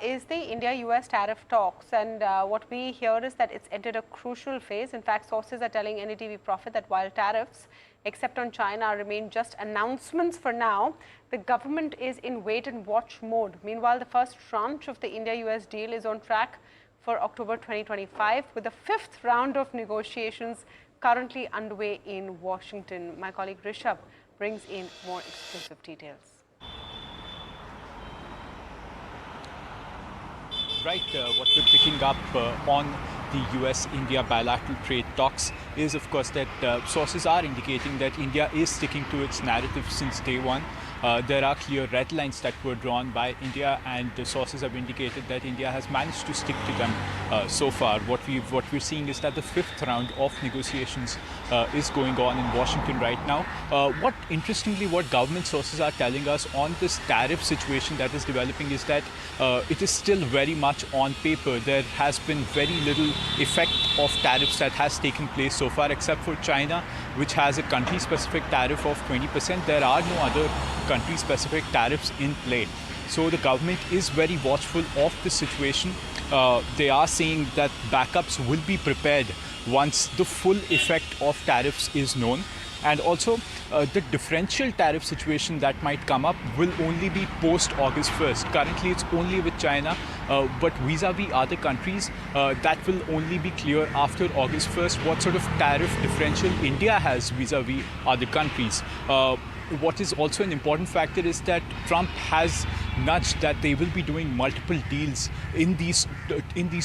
is the India-US tariff talks, and what we hear is that it's entered a crucial phase. In fact, sources are telling NDTV Profit that while tariffs, except on China, remain just announcements for now, the government is in wait-and-watch mode. Meanwhile, the first tranche of the India-US deal is on track for October 2025, with the fifth round of negotiations currently underway in Washington. My colleague Rishabh brings in more exclusive details. Right, what we're picking up on the US-India bilateral trade talks is, of course, that sources are indicating that India is sticking to its narrative since day one. There are clear red lines that were drawn by India, and the sources have indicated that India has managed to stick to them so far. What we're seeing is that the fifth round of negotiations is going on in Washington right now. Interestingly, what government sources are telling us on this tariff situation that is developing is that it is still very much on paper. There has been very little effect of tariffs that has taken place so far, except for China, which has a country-specific tariff of 20%. There are no other country-specific tariffs in play. So the government is very watchful of the situation. They are saying that backups will be prepared once the full effect of tariffs is known. And also, the differential tariff situation that might come up will only be post-August 1st. Currently, it's only with China, but vis-à-vis other countries, that will only be clear after August 1st, what sort of tariff differential India has vis-à-vis other countries. What is also an important factor is that Trump has nudged that they will be doing multiple deals in these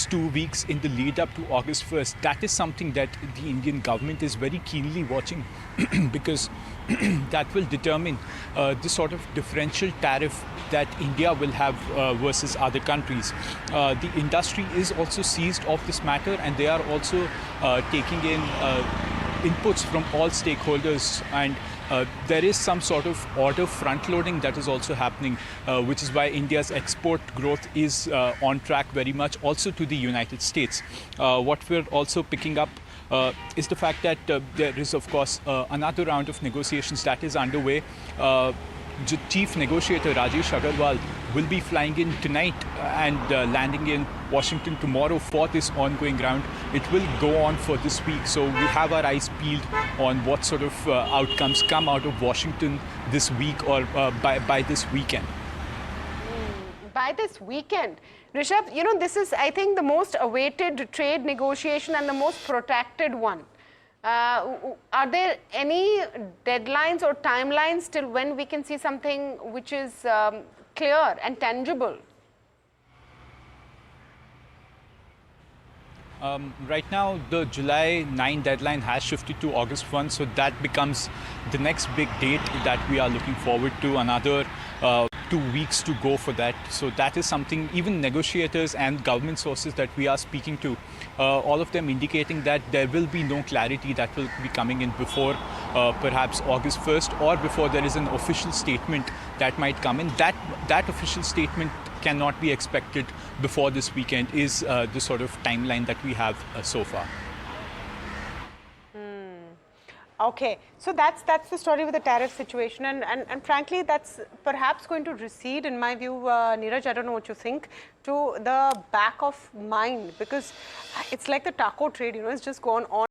2 weeks in the lead up to August 1st. That is something that the Indian government is very keenly watching because that will determine the sort of differential tariff that India will have versus other countries. The industry is also seized of this matter, and they are also taking in inputs from all stakeholders, and there is some sort of order front-loading that is also happening, which is why India's export growth is on track very much also to the United States. What we're also picking up is the fact that there is, of course, another round of negotiations that is underway. The chief negotiator Rajesh Agarwal will be flying in tonight and landing in Washington tomorrow for this ongoing round. It will go on for this week, so we have our eyes peeled on what sort of outcomes come out of Washington this week or by this weekend. By this weekend. Rishabh, you know, this is, I think, the most awaited trade negotiation and the most protracted one. Are there any deadlines or timelines till when we can see something which is clear and tangible? Right now, the July 9 deadline has shifted to August 1, so that becomes the next big date that we are looking forward to. Another 2 weeks to go for that. So that is something even negotiators and government sources that we are speaking to, all of them indicating that there will be no clarity that will be coming in before perhaps August 1st, or before there is an official statement that might come in. That official statement cannot be expected before this weekend is the sort of timeline that we have so far. Okay, so that's the story with the tariff situation, and frankly, that's perhaps going to recede, in my view, Neeraj, I don't know what you think, to the back of mind, because it's like the taco trade, you know, it's just gone on.